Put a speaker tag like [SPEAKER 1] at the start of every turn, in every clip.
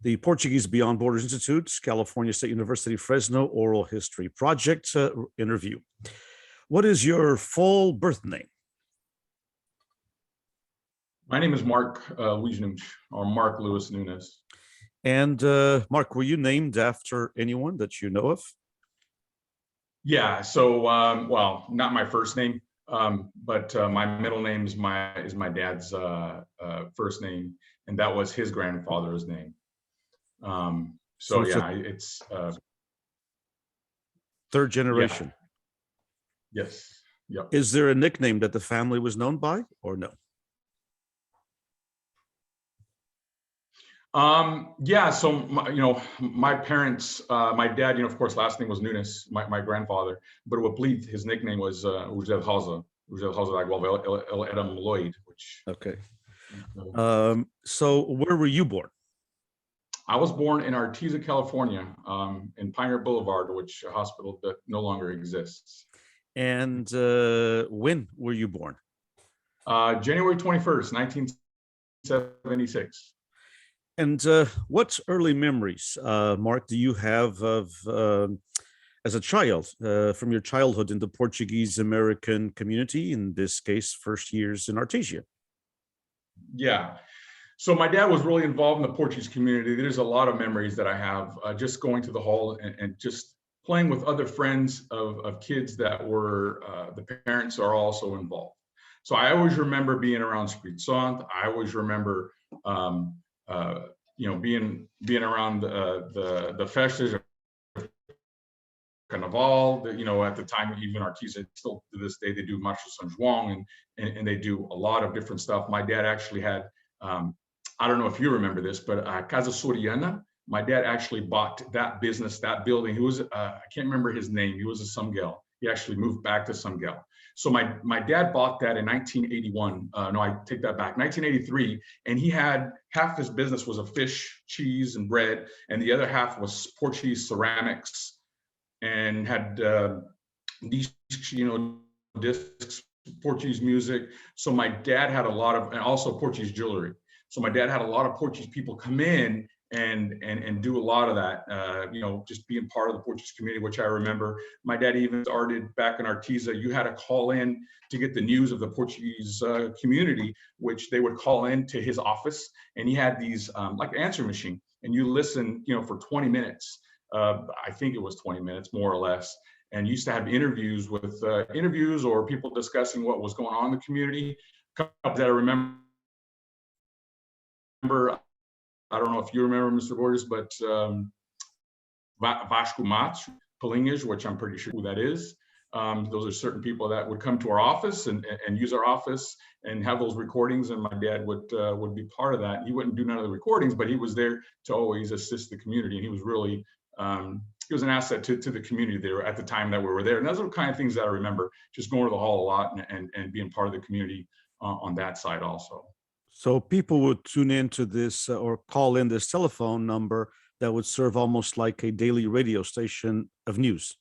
[SPEAKER 1] the Portuguese Beyond Borders Institute, California State University, Fresno Oral History Project interview. What is your full birth name?
[SPEAKER 2] My name is Mark Wijnouch, or Mark Louis Nunes.
[SPEAKER 1] And Mark, were you named after anyone that you know of?
[SPEAKER 2] Yeah, so, well, not my first name, but my middle name is my dad's first name, and that was his grandfather's name. So yeah, it's
[SPEAKER 1] third generation.
[SPEAKER 2] Yeah. Yes. Yep.
[SPEAKER 1] Is there a nickname that the family was known by, or no?
[SPEAKER 2] Yeah, so my parents, my dad, of course, last name was Nunes, my grandfather, but o apelido, his nickname was José Rosa da Gualva, ele era Lloyd, which.
[SPEAKER 1] Okay. So where were you born?
[SPEAKER 2] I was born in Artesia, California, in Pioneer Boulevard, which a hospital that no longer exists.
[SPEAKER 1] And when were you born?
[SPEAKER 2] January 21st, 1976.
[SPEAKER 1] And what early memories, Mark, do you have of, as a child, from your childhood in the Portuguese-American community, in this case, first years in Artesia?
[SPEAKER 2] Yeah. So my dad was really involved in the Portuguese community. There's a lot of memories that I have just going to the hall and just playing with other friends of kids that were, the parents are also involved. So I always remember being around Espírito Santo. I always remember being around the festas of Carnaval. At the time, even Artesia, still to this day, they do Marcha São João, and they do a lot of different stuff. My dad actually had, I don't know if you remember this, but Casa Soriana. My dad actually bought that business, that building. He was, I can't remember his name. He was a Sumgal. He actually moved back to Sumgal. So my dad bought that in 1981. No, I take that back. 1983, and he had half his business was a fish, cheese, and bread, and the other half was Portuguese ceramics, and had these, discs, Portuguese music. So my dad had a lot of, and also Portuguese jewelry. So my dad had a lot of Portuguese people come in and do a lot of that, just being part of the Portuguese community, which I remember. My dad even started back in Artesia. You had to call in to get the news of the Portuguese community, which they would call in to his office, and he had these like answer machine, and you listen, for 20 minutes. I think it was 20 minutes, more or less. And used to have interviews with interviews or people discussing what was going on in the community. A couple that I remember. I don't know if you remember, Mr. Borges, but Vasco Matos, Palinhas, which I'm pretty sure who that is. Those are certain people that would come to our office and use our office and have those recordings, and my dad would be part of that. He wouldn't do none of the recordings, but he was there to always assist the community, and he was really he was an asset to the community there at the time that we were there. And those are the kind of things that I remember, just going to the hall a lot and being part of the community on that side also.
[SPEAKER 1] So people would tune into this or call in this telephone number that would serve almost like a daily radio station of news.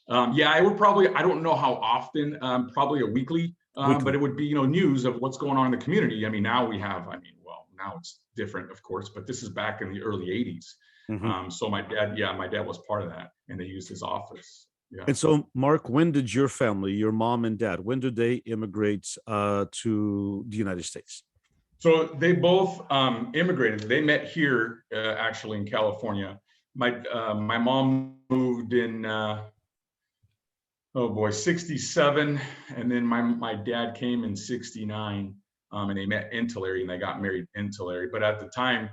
[SPEAKER 2] Yeah, I would probably, I don't know how often, probably a weekly, but it would be, news of what's going on in the community. I mean, now we have, well, now it's different, of course, but this is back in the early 80s. Mm-hmm. So my dad was part of that, and they used his office. Yeah.
[SPEAKER 1] And so, Mark, when did your family, your mom and dad, when did they immigrate to the United States?
[SPEAKER 2] So they both immigrated. They met here, actually, in California. My mom moved in, 67, and then my dad came in 69, and they met in Tulare, and they got married in Tulare. But at the time,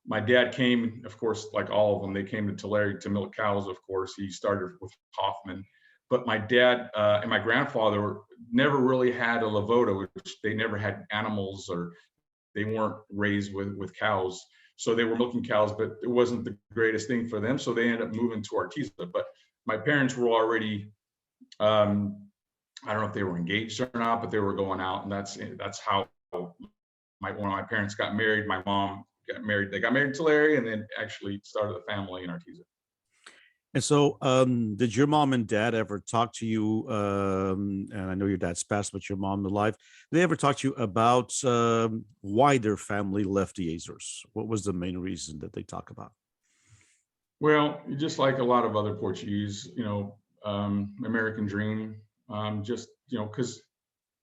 [SPEAKER 2] my dad came, of course, like all of them, they came to Tulare to milk cows, of course. He started with Hoffman. But my dad and my grandfather never really had a lavoda, which they never had animals, or they weren't raised with cows. So they were milking cows, but it wasn't the greatest thing for them. So they ended up moving to Artesia. But my parents were already, I don't know if they were engaged or not, but they were going out. And that's how one of my parents got married. My mom got married. They got married in Tulare and then actually started a family in Artesia.
[SPEAKER 1] And so, did your mom and dad ever talk to you? And I know your dad's passed, but your mom alive. Did they ever talk to you about why their family left the Azores? What was the main reason that they talk about?
[SPEAKER 2] Well, just like a lot of other Portuguese, American dream, just, because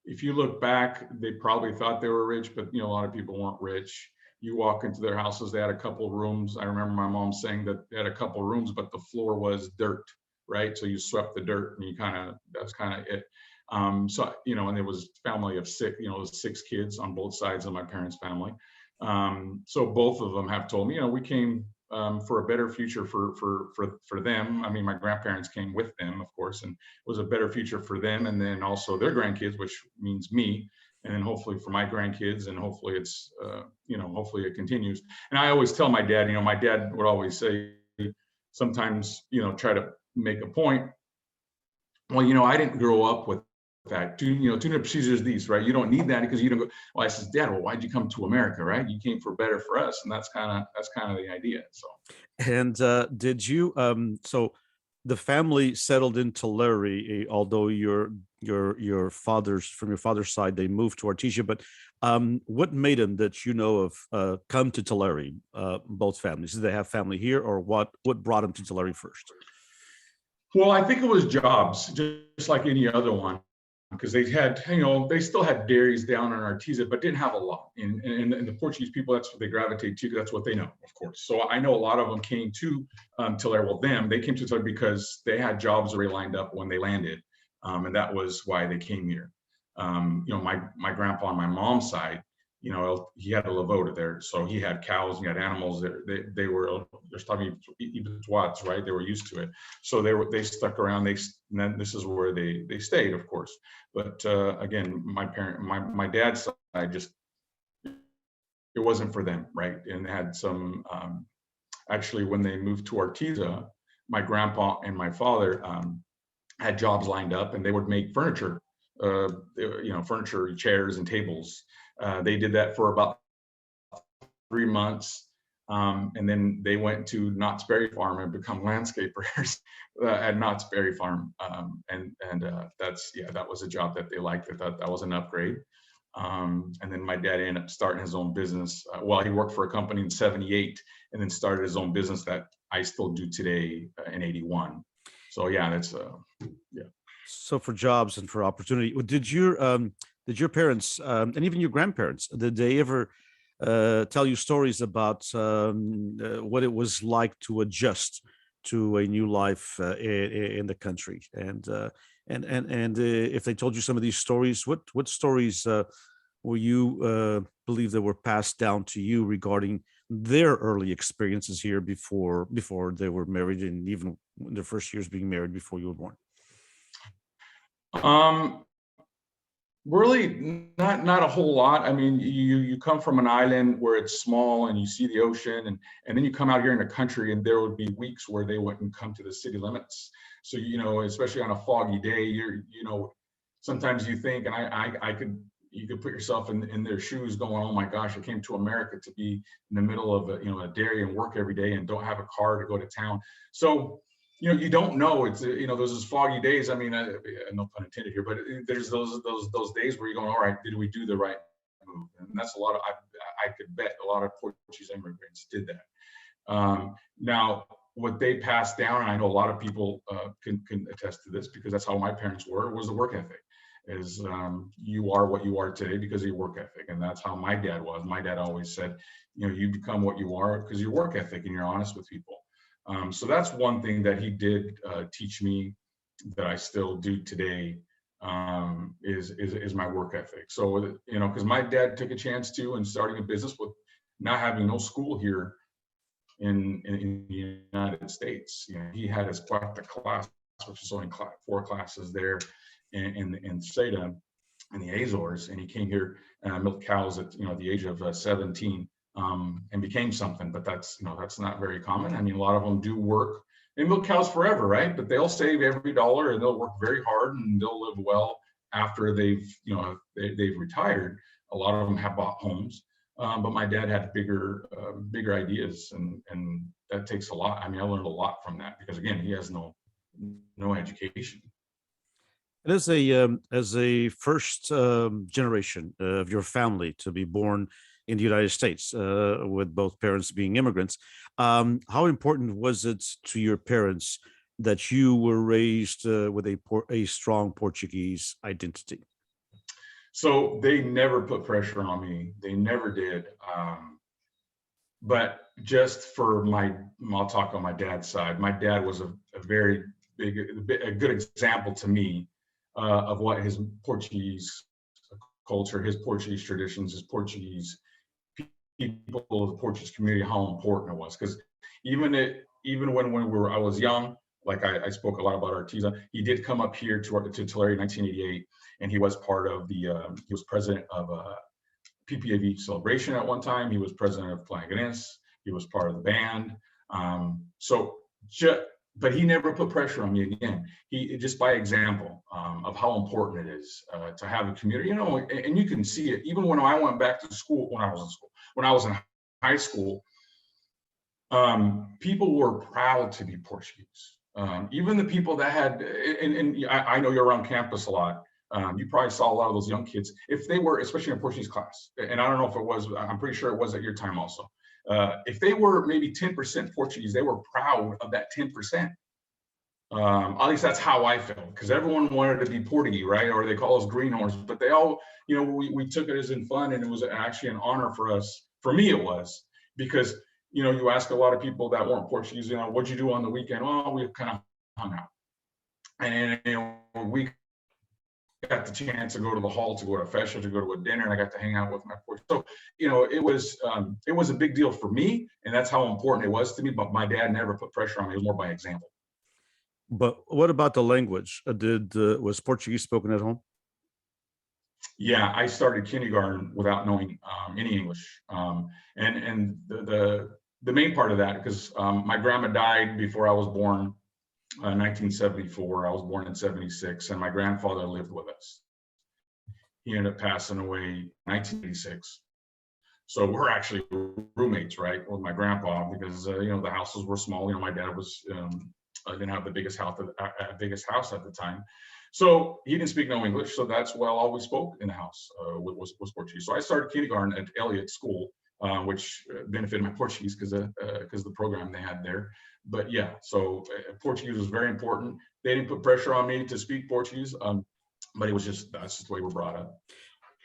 [SPEAKER 2] if you look back, they probably thought they were rich, but a lot of people weren't rich. You walk into their houses, they had a couple of rooms. I remember my mom saying that they had a couple of rooms, but the floor was dirt, right? So you swept the dirt and that's kind of it. And there was family of six, it was 6 kids on both sides of my parents' family. So both of them have told me, we came for a better future for them. I mean, my grandparents came with them, of course, and it was a better future for them, and then also their grandkids, which means me, and then hopefully for my grandkids, and hopefully hopefully it continues. And I always tell my dad, my dad would always say, sometimes, try to make a point. Well, I didn't grow up with that. Tune-up procedures, these, right? You don't need that because you don't go. Well, I says, Dad, well, why'd you come to America, right? You came for better for us, and that's kind of the idea. So.
[SPEAKER 1] And did you? So the family settled in Tulare, although your father's from your father's side they moved to Artesia. But what made them that of come to Tulare? Both families. Did they have family here, or what? What brought them to Tulare first?
[SPEAKER 2] Well, I think it was jobs, just like any other one, because they had, they still had dairies down in Artesia, but didn't have a lot. And the Portuguese people, that's what they gravitate to, because that's what they know, of course. So I know a lot of them came to Tulare. Well, they came to Tulare because they had jobs already lined up when they landed, and that was why they came here. My grandpa on my mom's side, he had a lavota there, so he had cows, he had animals. They were just talking Ibituats, right? They were used to it, so they stuck around. And then this is where they stayed, of course. But again, my dad's side, just it wasn't for them, right? And they had some actually when they moved to Artesia, my grandpa and my father had jobs lined up, and they would make furniture, furniture, chairs and tables. They did that for about 3 months, and then they went to Knott's Berry Farm and become landscapers at Knott's Berry Farm. That was a job that they liked. They thought that was an upgrade. And then my dad ended up starting his own business. He worked for a company in '78, and then started his own business that I still do today in '81. So yeah, that's yeah.
[SPEAKER 1] So for jobs and for opportunity, did your parents and even your grandparents, did they ever tell you stories about what it was like to adjust to a new life in the country? And if they told you some of these stories, what stories were you believe that were passed down to you regarding their early experiences here before they were married, and even in their first years being married before you were born?
[SPEAKER 2] Really not a whole lot. I mean, you come from an island where it's small and you see the ocean, and then you come out here in the country, and there would be weeks where they wouldn't come to the city limits. So, especially on a foggy day, sometimes you think, and you could put yourself in their shoes going, oh my gosh, I came to America to be in the middle of a dairy and work every day and don't have a car to go to town. So, you don't know. It's those foggy days. I mean, no pun intended here, but there's those days where you're going, all right, did we do the right move? And that's a lot of I could bet a lot of Portuguese immigrants did that. Now, what they passed down, and I know a lot of people can attest to this, because that's how my parents were, was the work ethic. Is you are what you are today because of your work ethic, and that's how my dad was. My dad always said, you become what you are because of your work ethic and you're honest with people. So that's one thing that he did teach me that I still do today, is my work ethic. So, because my dad took a chance too in starting a business with not having no school here in the United States. He had his the class, which is only 4 classes there in Seda, in the Azores, and he came here and milked cows at the age of 17. And became something, but that's not very common. I mean, a lot of them do work and milk cows forever, right? But they'll save every dollar, and they'll work very hard, and they'll live well after they've retired. A lot of them have bought homes, but my dad had bigger ideas, and that takes a lot. I mean, I learned a lot from that because again, he has no education.
[SPEAKER 1] And as a first generation of your family to be born in the United States, with both parents being immigrants, how important was it to your parents that you were raised with a strong Portuguese identity?
[SPEAKER 2] So they never put pressure on me. They never did. But just for I'll talk on my dad's side. My dad was a very a good example to me of what his Portuguese culture, his Portuguese traditions, his Portuguese people of the Portuguese community, how important it was. Because even when I was young, like I spoke a lot about Arteza, he did come up here to Tulare in 1988, and he was part of he was president of PPAV celebration at one time. He was president of FLAD. He was part of the band. But he never put pressure on me again. He just by example of how important it is to have a community, and you can see it even when I went back to school, when I was in high school, people were proud to be Portuguese. Even the people that had, and I know you're around campus a lot. You probably saw a lot of those young kids, if they were, especially in a Portuguese class, and I don't know if it was, I'm pretty sure it was at your time also. If they were maybe 10% Portuguese, they were proud of that 10%. At least that's how I felt, because everyone wanted to be Portuguese, right? Or they call us greenhorns, but they all, we took it as in fun, and it was actually an honor for us. For me, it was, because, you ask a lot of people that weren't Portuguese, what'd you do on the weekend? Well, we kind of hung out. And, we got the chance to go to the hall, to go to a festa, to go to a dinner, and I got to hang out with my Portuguese. So, it was a big deal for me, and that's how important it was to me, but my dad never put pressure on me. It was more by example.
[SPEAKER 1] But what about the language? Was Portuguese spoken at home?
[SPEAKER 2] Yeah, I started kindergarten without knowing any English, and the main part of that, because my grandma died before I was born, 1974. I was born in 76, and my grandfather lived with us. He ended up passing away in 1986. So we're actually roommates, right, with my grandpa, because the houses were small. My dad was didn't have the biggest house at the time, so he didn't speak no English. So that's what all we spoke in the house was Portuguese. So I started kindergarten at Elliott School, which benefited my Portuguese because the program they had there. But yeah, so Portuguese was very important. They didn't put pressure on me to speak Portuguese, but it was that's just the way we're brought up.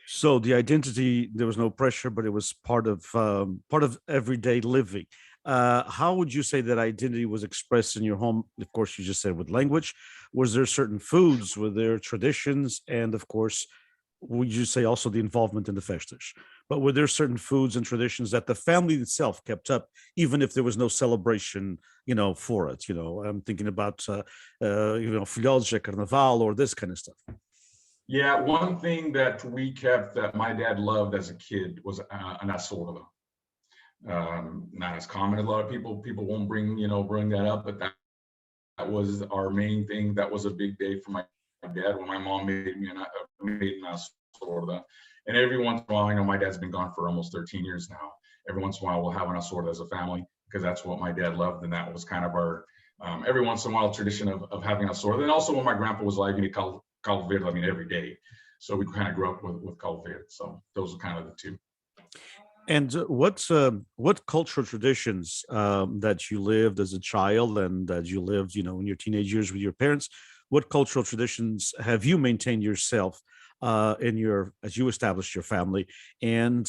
[SPEAKER 1] So the identity, there was no pressure, but it was part of everyday living. How would you say that identity was expressed in your home? Of course, you just said with language. Was there certain foods? Were there traditions? And of course, would you say also the involvement in the festas? But were there certain foods and traditions that the family itself kept up, even if there was no celebration, for it? I'm thinking about, Filhos de Carnaval or this kind of stuff.
[SPEAKER 2] Yeah, one thing that we kept that my dad loved as a kid was an assorda. Not as common as a lot of people won't bring that up, but that was our main thing. That was a big day for my dad when my mom made an assorda. And every once in a while, I know my dad's been gone for almost 13 years now. Every once in a while, we'll have an assorda as a family, because that's what my dad loved, and that was kind of our every once in a while tradition of having assorda. And also when my grandpa was alive, he called Verde, every day. So we kind of grew up with Verde. So those are kind of the two.
[SPEAKER 1] And what cultural traditions that you lived as a child and that you lived, in your teenage years with your parents, what cultural traditions have you maintained yourself as you established your family? And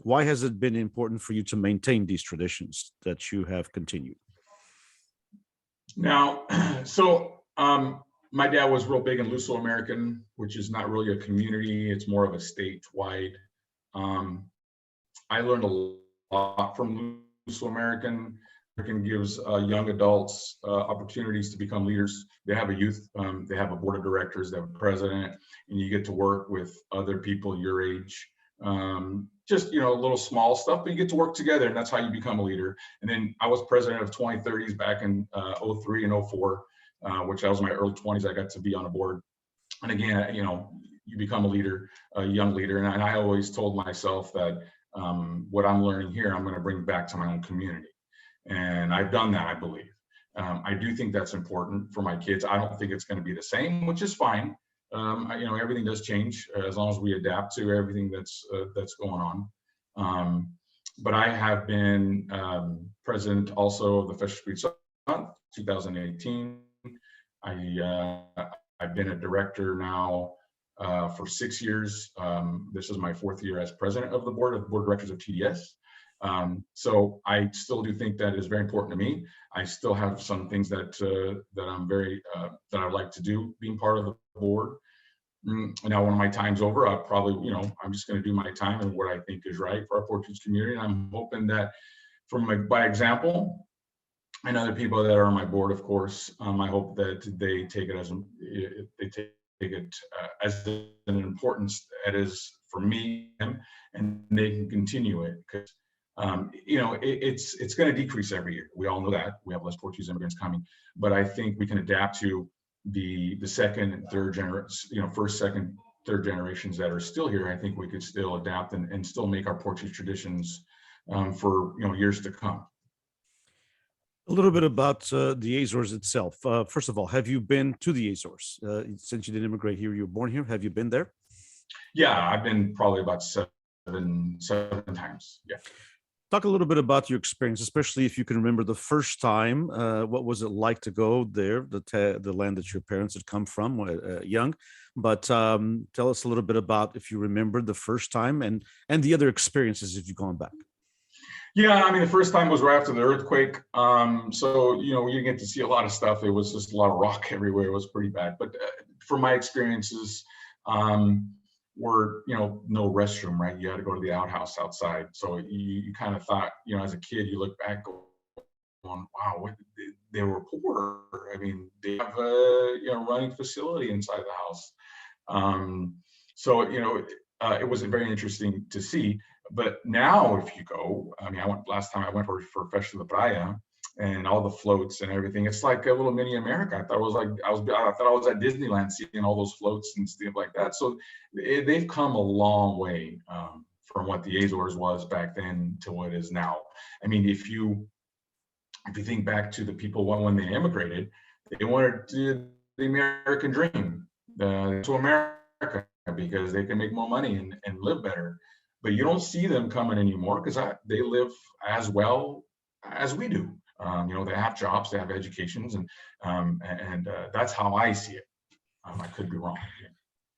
[SPEAKER 1] why has it been important for you to maintain these traditions that you have continued?
[SPEAKER 2] Now, so my dad was real big in Nunes-Tulare, which is not really a community, it's more of a statewide. I learned a lot from Nunes-Tulare. It gives young adults opportunities to become leaders. They have a youth, they have a board of directors, they have a president, and you get to work with other people your age. Just, little small stuff, but you get to work together, and that's how you become a leader. And then I was president of 2030s back in 03 and 04, which I was in my early 20s. I got to be on a board. And again, you become a leader, a young leader. And I always told myself that what I'm learning here, I'm going to bring back to my own community. And I've done that, I believe. I do think that's important for my kids. I don't think it's going to be the same, which is fine. Everything does change as long as we adapt to everything that's going on. But I have been president also of the Fisher Street Summit, 2018. I've been a director now for 6 years. This is my 4th year as president of the board of directors of TDS. So I still do think that is very important to me. I still have some things that I'm very that I'd like to do being part of the board. Now, when my time's over, I'll probably, I'm just going to do my time and what I think is right for our Portuguese community. And I'm hoping that by example, and other people that are on my board, of course, I hope that they take it as an importance that is for me, and they can continue it, because it's going to decrease every year. We all know that we have less Portuguese immigrants coming, but I think we can adapt to the second and third generation, first, second, third generations that are still here. I think we could still adapt and still make our Portuguese traditions for years to come.
[SPEAKER 1] A little bit about the Azores itself. First of all, have you been to the Azores? Since you didn't immigrate here, you were born here. Have you been there?
[SPEAKER 2] Yeah, I've been probably about seven times. Yeah.
[SPEAKER 1] Talk a little bit about your experience, especially if you can remember the first time. What was it like to go there, the land that your parents had come from young? But tell us a little bit about, if you remember, the first time and the other experiences if you've gone back.
[SPEAKER 2] Yeah, I mean, the first time was right after the earthquake. So, you get to see a lot of stuff. It was just a lot of rock everywhere. It was pretty bad. But from my experiences, were, no restroom, right? You had to go to the outhouse outside. So you kind of thought, as a kid, you look back going, wow, they were poor. I mean, they have a, running facility inside the house. So, it was very interesting to see. But now, if you go, I mean, last time I went for Festa da Praia, and all the floats and everything. It's like a little mini America. I thought it was like I thought I was at Disneyland seeing all those floats and stuff like that. So they've come a long way from what the Azores was back then to what it is now. I mean, if you think back to the people when they immigrated, they wanted the American dream to America because they can make more money and live better. But you don't see them coming anymore because they live as well as we do. They have jobs, they have educations, and that's how I see it. I could be wrong.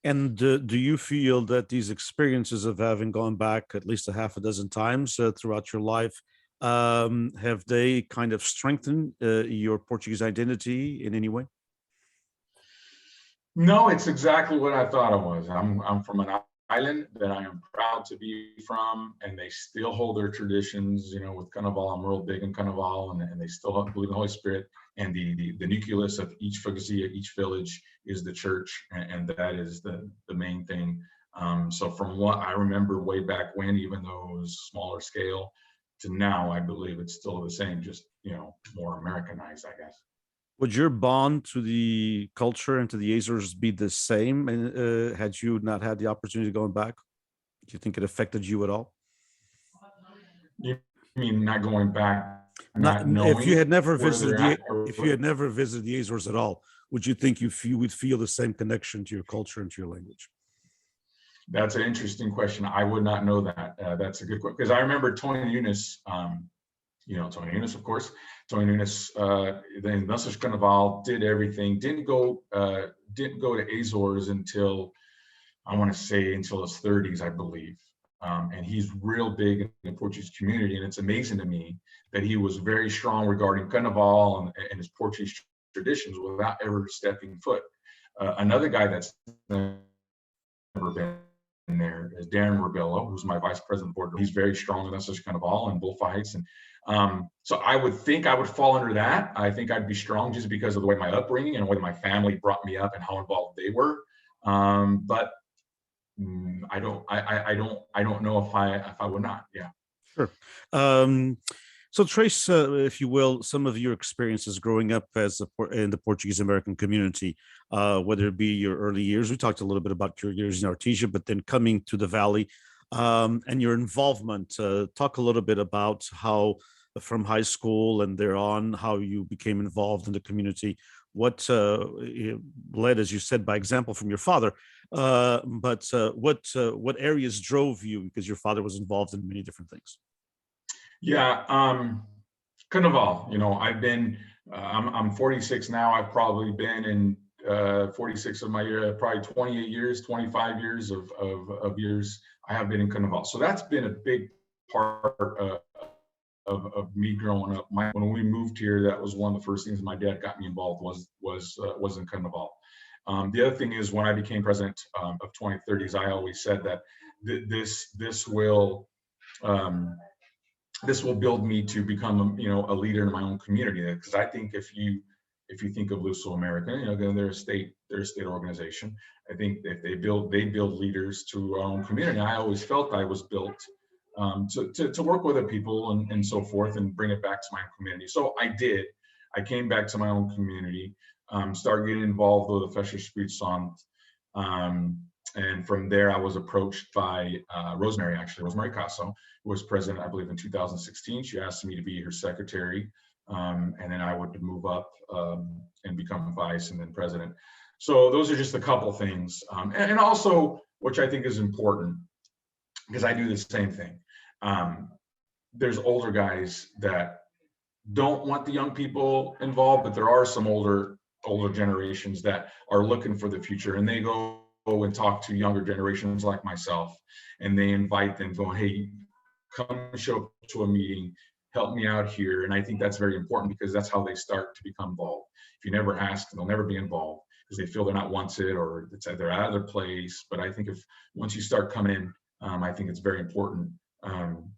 [SPEAKER 1] And do you feel that these experiences of having gone back at least a half a dozen times throughout your life, have they kind of strengthened your Portuguese identity in any way?
[SPEAKER 2] No, it's exactly what I thought it was. I'm from an island that I am proud to be from, and they still hold their traditions, with Carnival. I'm real big in Carnival, and they still believe in the Holy Spirit. And the nucleus of each freguesia, each village is the church, and that is the main thing. So from what I remember way back when, even though it was smaller scale, to now, I believe it's still the same, just, more Americanized, I guess.
[SPEAKER 1] Would your bond to the culture and to the Azores be the same had you not had the opportunity of going back? Do you think it affected you at all?
[SPEAKER 2] You mean not going back?
[SPEAKER 1] Not knowing if you had never visited the Azores at all, would you think you would feel the same connection to your culture and to your language?
[SPEAKER 2] That's an interesting question. I would not know that. That's a good question, because I remember Tony Nunes. Tony Nunes, of course. Tony Nunes, then Nunes Carnival, did everything. Didn't go to Azores until, I want to say, until his 30s, I believe. And he's real big in the Portuguese community, and it's amazing to me that he was very strong regarding Carnival and his Portuguese traditions without ever stepping foot. Another guy that's never been there is Darren Rebello, who's my vice president board. He's very strong in Nunes Carnival and bullfights, and so I would think I would fall under that. I think I'd be strong just because of the way my upbringing and the way my family brought me up and how involved they were. But I don't know if I would not. Yeah.
[SPEAKER 1] Sure. So trace, if you will, some of your experiences growing up in the Portuguese-American community, whether it be your early years. We talked a little bit about your years in Artesia, but then coming to the Valley, and your involvement. Talk a little bit about how, from high school and there on, how you became involved in the community. What led, as you said, by example from your father, but what areas drove you? Because your father was involved in many different things.
[SPEAKER 2] Yeah, Carnival. I've been. I'm 46 now. I've probably been in 46 of my year, probably 28 years, 25 years of years. I have been in Carnival, so that's been a big part of me growing up. When we moved here, that was one of the first things my dad got me involved was in Carnival. The other thing is when I became president of 2030s, I always said that this will build me to become a leader in my own community. Because I think if you think of Nunes-Tulare, again, they're a state organization. I think if they build leaders to our own community. I always felt I was built to work with other people and so forth and bring it back to my own community. So I did. I came back to my own community, started getting involved with the Fescherspielzeit. And from there, I was approached by Rosemary Casso, who was president, I believe, in 2016. She asked me to be her secretary, and then I would move up and become vice and then president. So those are just a couple things. And also, which I think is important, because I do the same thing. There's older guys that don't want the young people involved, but there are some older generations that are looking for the future, and they go and talk to younger generations like myself, and they invite them, going, hey, come show up to a meeting, help me out here. And I think that's very important, because that's how they start to become involved. If you never ask, they'll never be involved, because they feel they're not wanted or they're out of their place. But I think once you start coming in, I think it's very important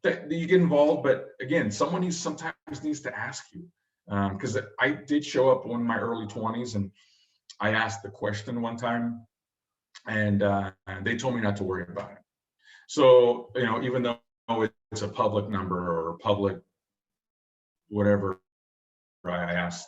[SPEAKER 2] that you get involved. But again, someone sometimes needs to ask you, because I did show up in my early 20s, and I asked the question one time, and they told me not to worry about it. So, even though it's a public number or a public whatever, I asked,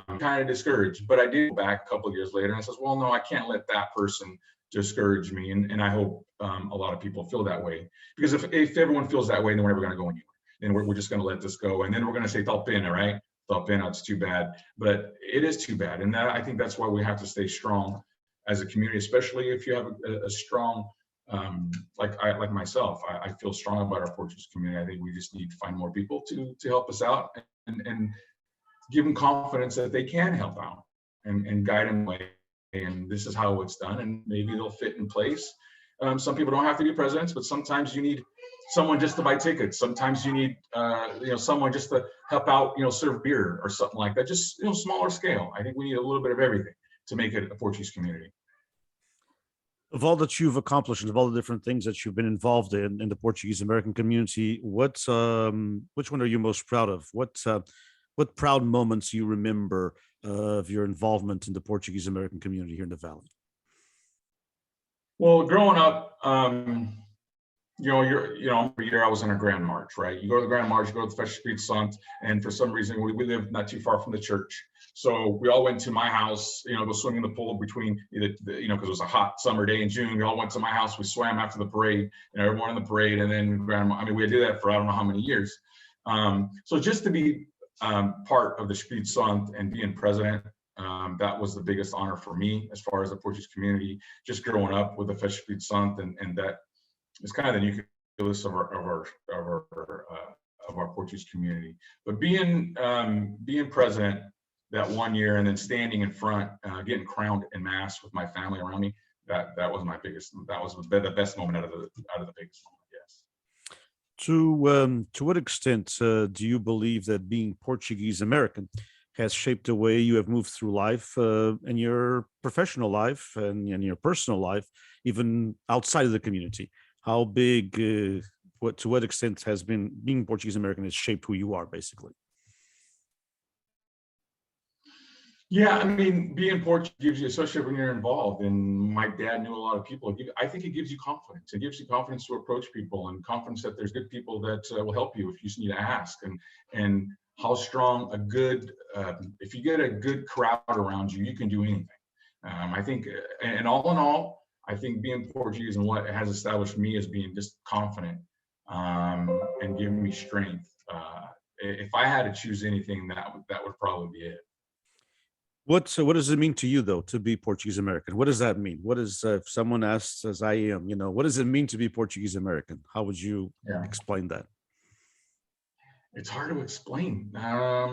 [SPEAKER 2] I'm kind of discouraged. But I did go back a couple of years later, and I says, well, no, I can't let that person discourage me. And I hope a lot of people feel that way, because if everyone feels that way, then we're never going to go anywhere. Then we're just going to let this go, and then we're going to say, "Tal pena," right? Tal pena, it's too bad. But it is too bad, and I think that's why we have to stay strong as a community, especially if you have a strong, like myself. I feel strong about our Portuguese community. I think we just need to find more people to help us out and give them confidence that they can help out and guide them away. And this is how it's done, and maybe they'll fit in place. Some people don't have to be presidents, but sometimes you need someone just to buy tickets. Sometimes you need someone just to help out, serve beer or something like that. Just smaller scale. I think we need a little bit of everything to make it a Portuguese community.
[SPEAKER 1] Of all that you've accomplished and of all the different things that you've been involved in the Portuguese-American community, which one are you most proud of? What proud moments you remember of your involvement in the Portuguese-American community here in the Valley?
[SPEAKER 2] Well, growing up, every year I was in a Grand March, right? You go to the Grand March, you go to the Fescherspielzeit, and for some reason we live not too far from the church. So we all went to my house, go swim in the pool between, because it was a hot summer day in June. We all went to my house. We swam after the parade, everyone in the parade, and then we did that for I don't know how many years. So just to be part of the Spielzeit and being president, that was the biggest honor for me as far as the Portuguese community. Just growing up with the Fescherspielzeit, and that is kind of the nucleus of our Portuguese community. But being president that one year, and then standing in front, getting crowned en masse with my family around me, that was my biggest. That was the best moment out of the biggest moment. Yes.
[SPEAKER 1] To what extent do you believe that being Portuguese-American has shaped the way you have moved through life, in your professional life and in your personal life, even outside of the community? How big, to what extent has being Portuguese-American has shaped who you are, basically?
[SPEAKER 2] Yeah, being Portuguese gives you, especially when you're involved, and my dad knew a lot of people, I think it gives you confidence. It gives you confidence to approach people, and confidence that there's good people that will help you if you just need to ask. And how strong if you get a good crowd around you, you can do anything. I think, and all in all, I think being Portuguese and what it has established me as being just confident and giving me strength. If I had to choose anything, that would probably be it.
[SPEAKER 1] What does it mean to you though to be Portuguese American? What does that mean? What is if someone asks, as I am, what does it mean to be Portuguese American? How would you
[SPEAKER 2] Yeah.
[SPEAKER 1] explain that?
[SPEAKER 2] It's hard to explain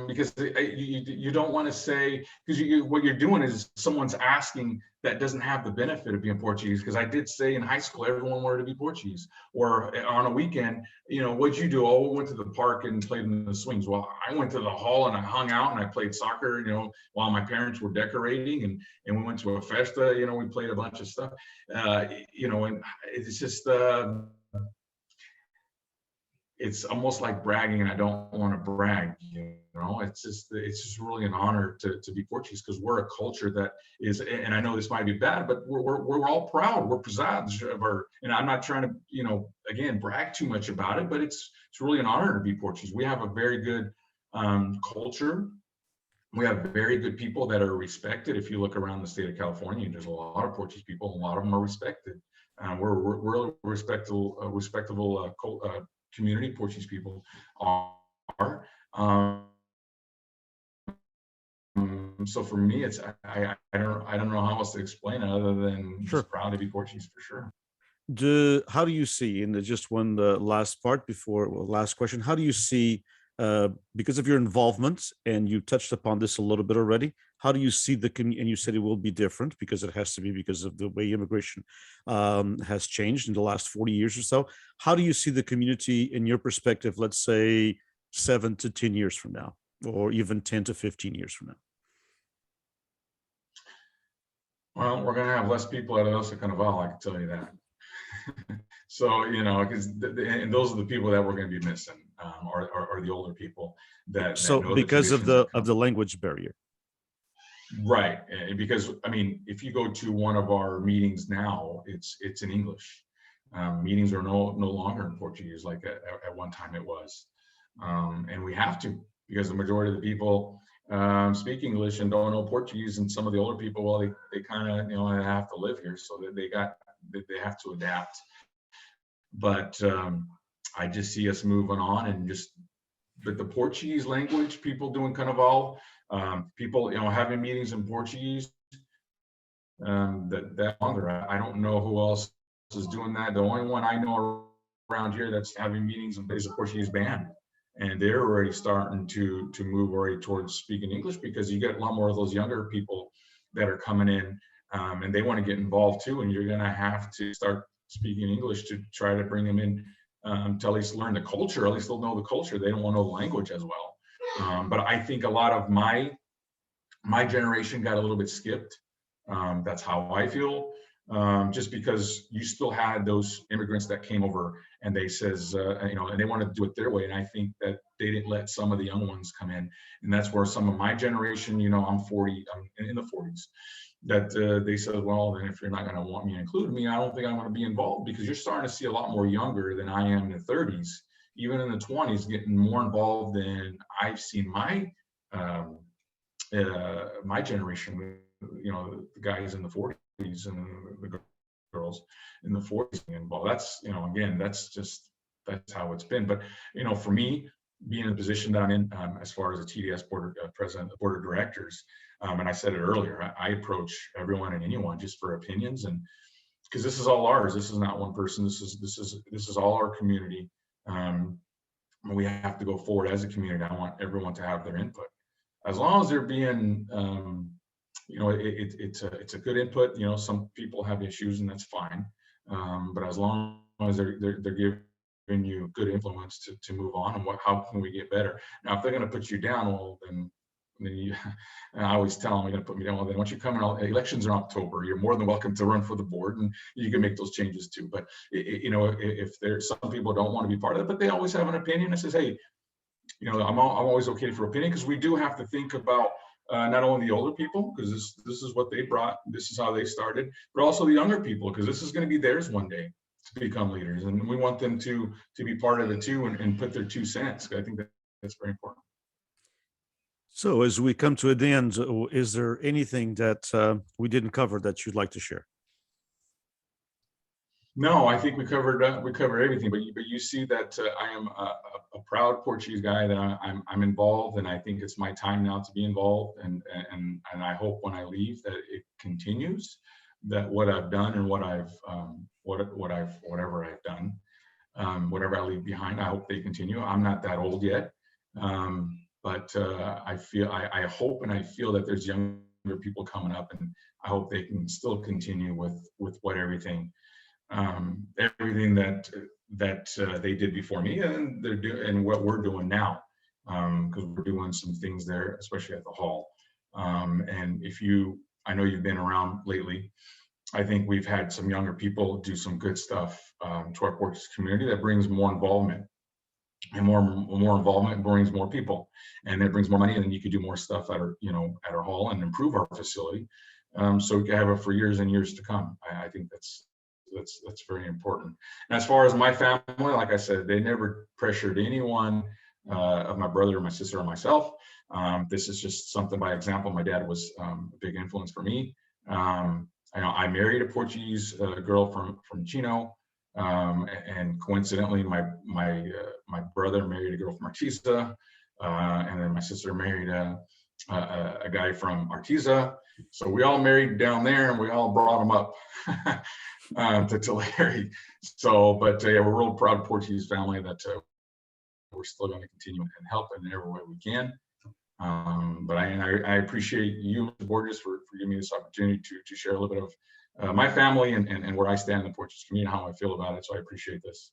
[SPEAKER 2] because you don't want to say, because what you're doing is someone's asking that doesn't have the benefit of being Portuguese. Because I did say in high school, everyone wanted to be Portuguese. Or on a weekend, what'd you do? Oh, we went to the park and played in the swings. Well, I went to the hall and I hung out and I played soccer, while my parents were decorating, and we went to a festa, we played a bunch of stuff, and it's just, it's almost like bragging, and I don't want to brag, it's just really an honor to be Portuguese, because we're a culture that is, and I know this might be bad, but we're all proud. We're pesados of our, and I'm not trying to, again, brag too much about it, but it's really an honor to be Portuguese. We have a very good culture. We have very good people that are respected. If you look around the state of California, there's a lot of Portuguese people, and a lot of them are respected. We're a respectable community. Portuguese people are. So for me, it's I don't know how else to explain it other than
[SPEAKER 1] Sure.
[SPEAKER 2] just proud to be Portuguese for sure.
[SPEAKER 1] How do you see, in just one last part before last question, how do you see, because of your involvement, and you touched upon this a little bit already, how do you see the community? And you said it will be different because it has to be, because of the way immigration has changed in the last 40 years or so. How do you see the community in your perspective, let's say 7 to 10 years from now, or even 10 to 15 years from now?
[SPEAKER 2] Well, we're going to have less people out of Osa Carnaval, I can tell you that. So, because and those are the people that we're going to be missing, are the older people that
[SPEAKER 1] So
[SPEAKER 2] know
[SPEAKER 1] because of the language barrier.
[SPEAKER 2] Right, because I mean, if you go to one of our meetings now, it's in English. Meetings are no longer in Portuguese like at one time it was, and we have to, because the majority of the people speak English and don't know Portuguese, and some of the older people, well, they kind of have to live here, so that they have to adapt. But I just see us moving on, and but the Portuguese language, people doing Carnaval, people having meetings in Portuguese, that longer. I don't know who else is doing that. The only one I know around here that's having meetings is a Portuguese band, and they're already starting to move already towards speaking English, because you get a lot more of those younger people that are coming in, and they want to get involved too, and you're going to have to start speaking English to try to bring them in, to at least learn the culture. At least they'll know the culture. They don't want to know the language as well. But I think a lot of my generation got a little bit skipped. That's how I feel. Just because you still had those immigrants that came over, and they says, and they want to do it their way. And I think that they didn't let some of the young ones come in. And that's where some of my generation, I'm 40, I'm in the 40s, that they said, well, then if you're not going to want me to include me, I don't think I'm going to be involved, because you're starting to see a lot more younger than I am in the 30s, even in the 20s, getting more involved than I've seen my my generation, the guys in the 40s and the girls in the 40s involved. That's, again, that's how it's been. But, for me, being in the position that I'm in, as far as a TDS president of the board of directors, and I said it earlier, I approach everyone and anyone just for opinions, and because this is all ours. This is not one person. This is all our community. We have to go forward as a community. I want everyone to have their input, as long as they're being, it's a good input. Some people have issues, and that's fine. But as long as they're giving you good influence to move on, and how can we get better? Now, if they're going to put you down, well, then you, and I always tell them, they're going to put me down. Well, then once you come in, elections are in October, you're more than welcome to run for the board, and you can make those changes too. But if there's some people don't want to be part of it, but they always have an opinion that says, hey, I'm always okay for opinion, because we do have to think about not only the older people, because this is what they brought, this is how they started, but also the younger people, because this is going to be theirs one day to become leaders, and we want them to be part of it too, and put their 2 cents. I think that's very important.
[SPEAKER 1] So as we come to the end, is there anything that we didn't cover that you'd like to share?
[SPEAKER 2] No, I think we covered everything. But you see that I am a proud Portuguese guy. That I'm involved, and I think it's my time now to be involved. And I hope when I leave that it continues. That what I've done and what I've whatever I've done, whatever I leave behind, I hope they continue. I'm not that old yet, but I hope and I feel that there's younger people coming up, and I hope they can still continue with what everything that they did before me, and they're doing and what we're doing now, because we're doing some things there, especially at the hall. And I know you've been around lately. I think we've had some younger people do some good stuff to our Portuguese community that brings more involvement, and more involvement brings more people, and it brings more money, and then you could do more stuff at our hall and improve our facility, so we can have it for years and years to come. I think that's very important. And as far as my family, like I said, they never pressured anyone of my brother or my sister or myself. This is just something by example. My dad was a big influence for me. I married a Portuguese girl from Chino, and coincidentally, my brother married a girl from Artesia, and then my sister married a guy from Artesia. So we all married down there, and we all brought them up to Tulare. So, but yeah, we're a real proud Portuguese family that we're still going to continue and help in every way we can. But I appreciate you, Mr. Borges, for giving me this opportunity to share a little bit of my family and where I stand in the Portuguese community, how I feel about it. So I appreciate this.